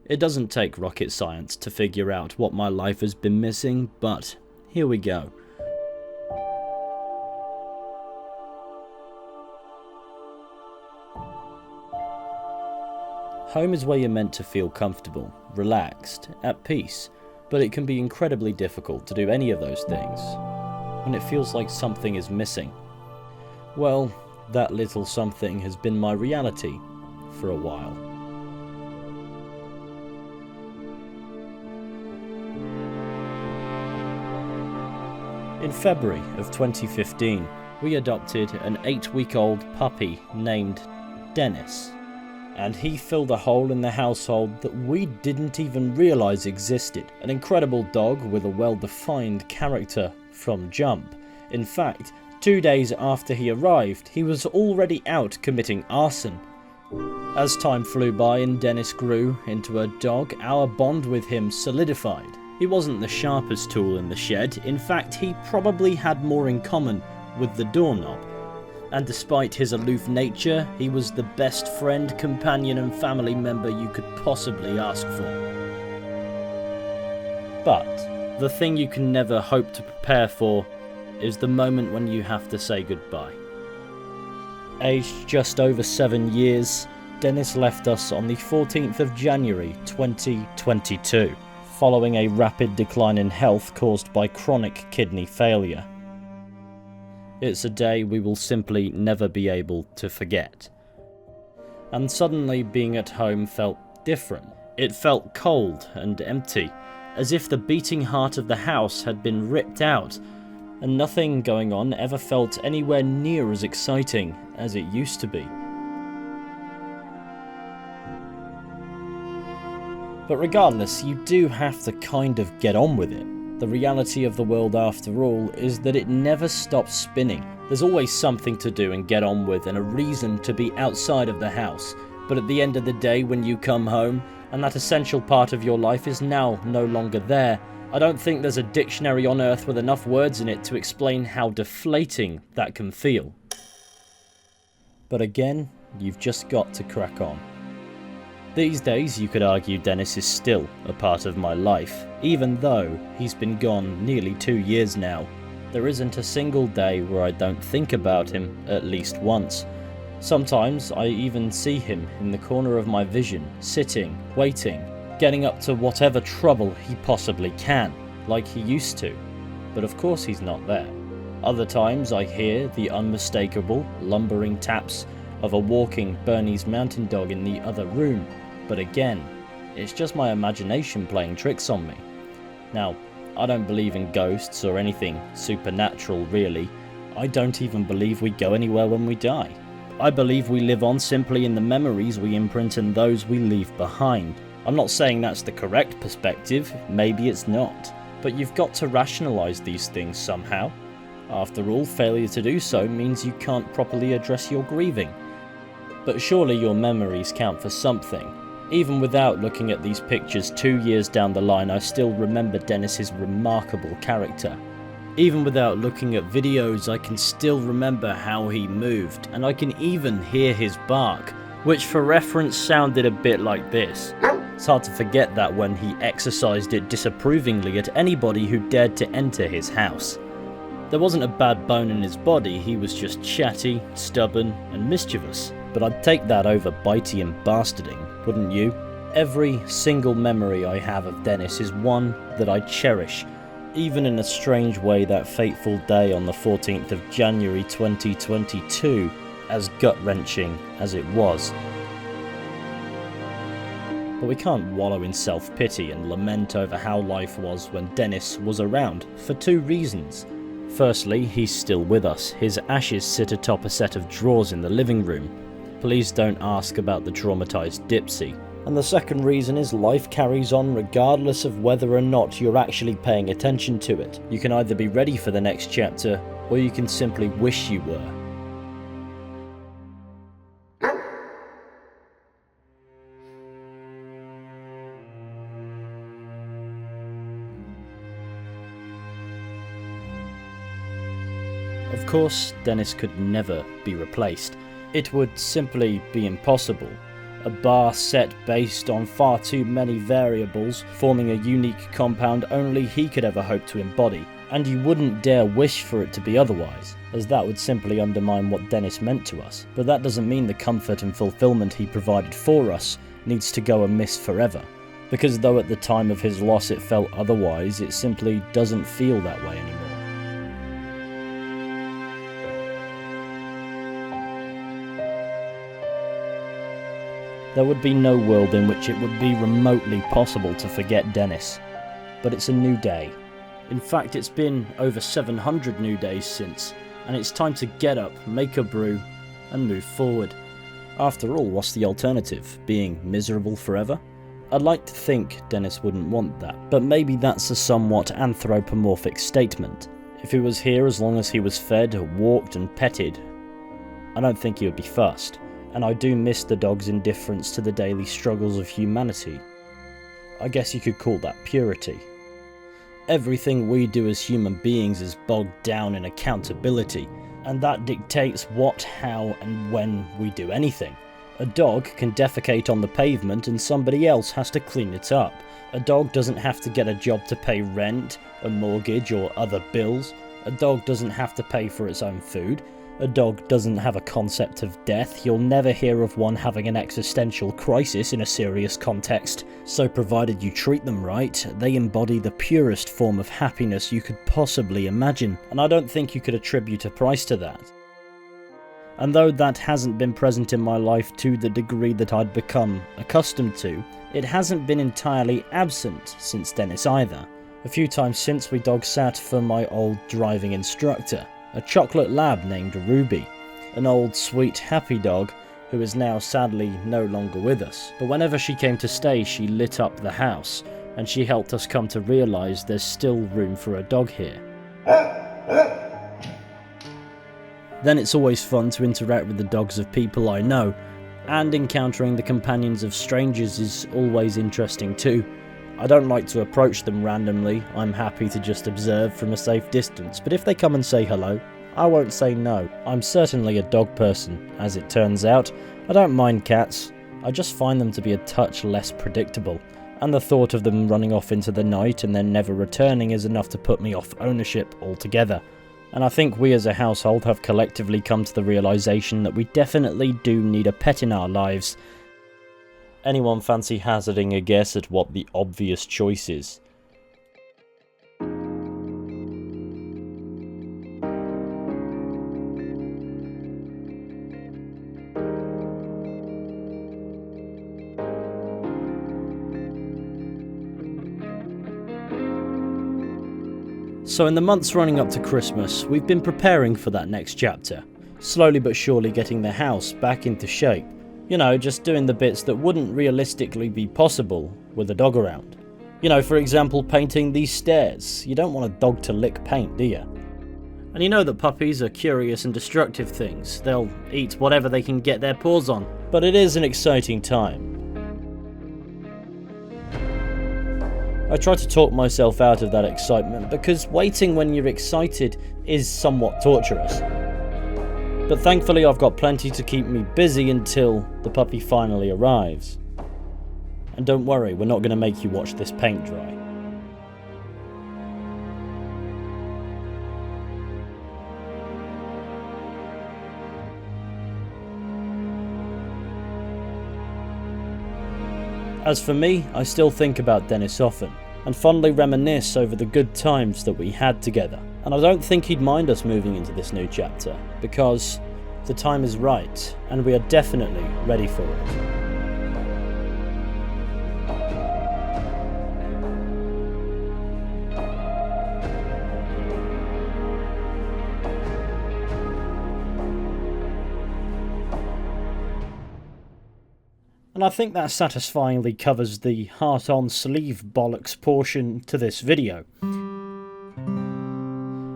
It doesn't take rocket science to figure out what my life has been missing, but here we go. Home is where you're meant to feel comfortable, relaxed, at peace, but it can be incredibly difficult to do any of those things when it feels like something is missing. Well, that little something has been my reality for a while. In February of 2015, we adopted an 8-week-old puppy named Dennis. And he filled a hole in the household that we didn't even realise existed. An incredible dog with a well-defined character from jump. In fact, 2 days after he arrived, he was already out committing arson. As time flew by and Dennis grew into a dog, our bond with him solidified. He wasn't the sharpest tool in the shed. In fact, he probably had more in common with the doorknob. And despite his aloof nature, he was the best friend, companion and family member you could possibly ask for. But the thing you can never hope to prepare for is the moment when you have to say goodbye. Aged just over 7 years, Dennis left us on the 14th of January 2022, following a rapid decline in health caused by chronic kidney failure. It's a day we will simply never be able to forget. And suddenly being at home felt different. It felt cold and empty, as if the beating heart of the house had been ripped out, and nothing going on ever felt anywhere near as exciting as it used to be. But regardless, you do have to kind of get on with it. The reality of the world, after all, is that it never stops spinning. There's always something to do and get on with, and a reason to be outside of the house. But at the end of the day, when you come home, and that essential part of your life is now no longer there, I don't think there's a dictionary on earth with enough words in it to explain how deflating that can feel. But again, you've just got to crack on. These days, you could argue Dennis is still a part of my life, even though he's been gone nearly 2 years now. There isn't a single day where I don't think about him at least once. Sometimes I even see him in the corner of my vision, sitting, waiting, getting up to whatever trouble he possibly can, like he used to. But of course he's not there. Other times I hear the unmistakable, lumbering taps of a walking Bernese mountain dog in the other room. But again, it's just my imagination playing tricks on me. Now, I don't believe in ghosts or anything supernatural really. I don't even believe we go anywhere when we die. I believe we live on simply in the memories we imprint and those we leave behind. I'm not saying that's the correct perspective, maybe it's not. But you've got to rationalize these things somehow. After all, failure to do so means you can't properly address your grieving. But surely your memories count for something. Even without looking at these pictures 2 years down the line, I still remember Dennis's remarkable character. Even without looking at videos, I can still remember how he moved, and I can even hear his bark, which for reference sounded a bit like this. It's hard to forget that when he exercised it disapprovingly at anybody who dared to enter his house. There wasn't a bad bone in his body, he was just chatty, stubborn, and mischievous. But I'd take that over bitey and bastarding, wouldn't you? Every single memory I have of Dennis is one that I cherish, even in a strange way that fateful day on the 14th of January 2022, as gut-wrenching as it was. But we can't wallow in self-pity and lament over how life was when Dennis was around, for 2 reasons. Firstly, he's still with us. His ashes sit atop a set of drawers in the living room. Please don't ask about the traumatized Dipsy. And the second reason is life carries on regardless of whether or not you're actually paying attention to it. You can either be ready for the next chapter, or you can simply wish you were. Of course, Dennis could never be replaced. It would simply be impossible. a bar set based on far too many variables, forming a unique compound only he could ever hope to embody. And you wouldn't dare wish for it to be otherwise, as that would simply undermine what Dennis meant to us. But that doesn't mean the comfort and fulfillment he provided for us needs to go amiss forever. Because though at the time of his loss it felt otherwise, it simply doesn't feel that way anymore. There would be no world in which it would be remotely possible to forget Dennis. But it's a new day. In fact, it's been over 700 new days since, and it's time to get up, make a brew, and move forward. After all, what's the alternative? Being miserable forever? I'd like to think Dennis wouldn't want that, but maybe that's a somewhat anthropomorphic statement. If he was here as long as he was fed, walked and petted, I don't think he would be fussed, and I do miss the dog's indifference to the daily struggles of humanity. I guess you could call that purity. Everything we do as human beings is bogged down in accountability, and that dictates what, how, and when we do anything. A dog can defecate on the pavement and somebody else has to clean it up. A dog doesn't have to get a job to pay rent, a mortgage, or other bills. A dog doesn't have to pay for its own food. A dog doesn't have a concept of death. You'll never hear of one having an existential crisis in a serious context. So provided you treat them right, they embody the purest form of happiness you could possibly imagine. And I don't think you could attribute a price to that. And though that hasn't been present in my life to the degree that I'd become accustomed to, it hasn't been entirely absent since Dennis either. A few times since we dog sat for my old driving instructor, a chocolate lab named Ruby, an old sweet happy dog who is now sadly no longer with us. But whenever she came to stay, she lit up the house, and she helped us come to realise there's still room for a dog here. Then it's always fun to interact with the dogs of people I know, and encountering the companions of strangers is always interesting too. I don't like to approach them randomly, I'm happy to just observe from a safe distance, but if they come and say hello, I won't say no. I'm certainly a dog person, as it turns out. I don't mind cats, I just find them to be a touch less predictable, and the thought of them running off into the night and then never returning is enough to put me off ownership altogether. And I think we as a household have collectively come to the realisation that we definitely do need a pet in our lives. Anyone fancy hazarding a guess at what the obvious choice is? So in the months running up to Christmas, we've been preparing for that next chapter, slowly but surely getting the house back into shape. You know, just doing the bits that wouldn't realistically be possible with a dog around. You know, for example, painting these stairs. You don't want a dog to lick paint, do you? And you know that puppies are curious and destructive things. They'll eat whatever they can get their paws on. But it is an exciting time. I try to talk myself out of that excitement because waiting when you're excited is somewhat torturous. But thankfully I've got plenty to keep me busy until the puppy finally arrives. And don't worry, we're not going to make you watch this paint dry. As for me, I still think about Dennis often, and fondly reminisce over the good times that we had together. And I don't think he'd mind us moving into this new chapter, because the time is right, and we are definitely ready for it. And I think that satisfyingly covers the heart-on-sleeve bollocks portion to this video.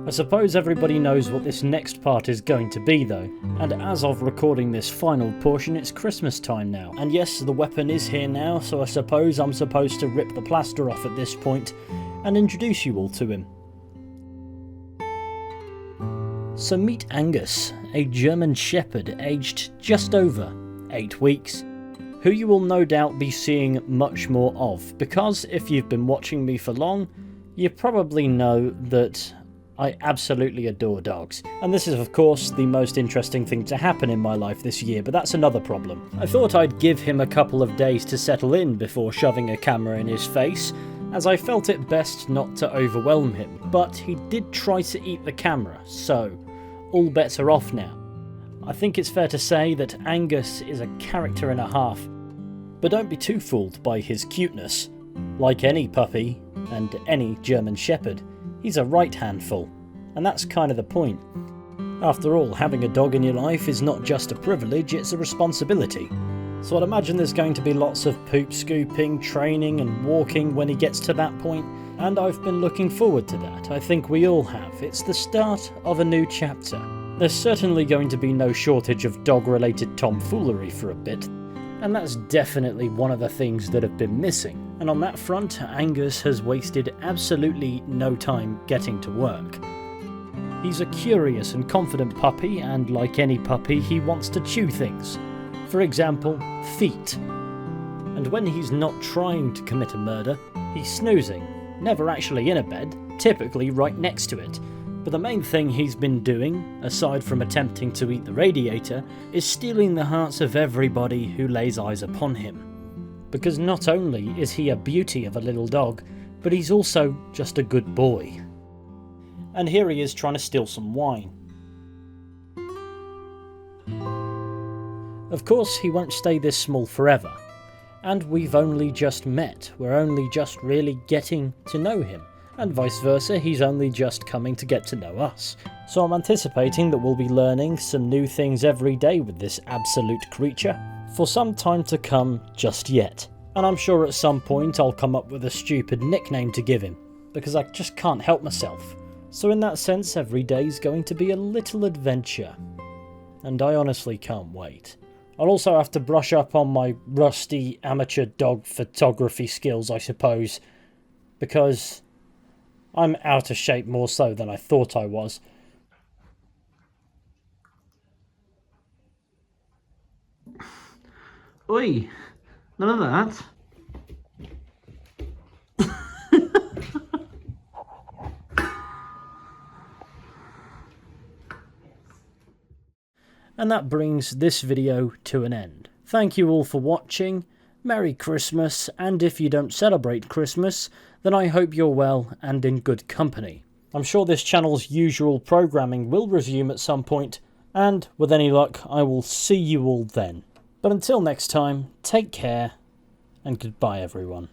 I suppose everybody knows what this next part is going to be though, and as of recording this final portion, it's Christmas time now. And yes, the weapon is here now, so I suppose I'm supposed to rip the plaster off at this point and introduce you all to him. So meet Angus, a German Shepherd aged just over 8 weeks. who you will no doubt be seeing much more of, because if you've been watching me for long, you probably know that I absolutely adore dogs. And this is of course the most interesting thing to happen in my life this year, but that's another problem. I thought I'd give him a couple of days to settle in before shoving a camera in his face, as I felt it best not to overwhelm him, but he did try to eat the camera, so all bets are off now. I think it's fair to say that Angus is a character and a half, but don't be too fooled by his cuteness. Like any puppy, and any German Shepherd, he's a right handful, and that's kind of the point. After all, having a dog in your life is not just a privilege, it's a responsibility. So I'd imagine there's going to be lots of poop scooping, training and walking when he gets to that point, and I've been looking forward to that. I think we all have. It's the start of a new chapter. There's certainly going to be no shortage of dog-related tomfoolery for a bit, and that's definitely one of the things that have been missing. And on that front, Angus has wasted absolutely no time getting to work. He's a curious and confident puppy, and like any puppy, he wants to chew things. For example, feet. And when he's not trying to commit a murder, he's snoozing, never actually in a bed, typically right next to it. But the main thing he's been doing, aside from attempting to eat the radiator, is stealing the hearts of everybody who lays eyes upon him. Because not only is he a beauty of a little dog, but he's also just a good boy. And here he is trying to steal some wine. Of course, he won't stay this small forever. And we've only just met, we're only just really getting to know him. And vice versa, he's only just coming to get to know us. So I'm anticipating that we'll be learning some new things every day with this absolute creature, for some time to come just yet. And I'm sure at some point I'll come up with a stupid nickname to give him, because I just can't help myself. So in that sense, every day's going to be a little adventure. And I honestly can't wait. I'll also have to brush up on my rusty amateur dog photography skills, I suppose, because I'm out of shape more so than I thought I was. Oi, none of that. And that brings this video to an end. Thank you all for watching, Merry Christmas, and if you don't celebrate Christmas, then I hope you're well and in good company. I'm sure this channel's usual programming will resume at some point, and with any luck, I will see you all then. But until next time, take care, and goodbye everyone.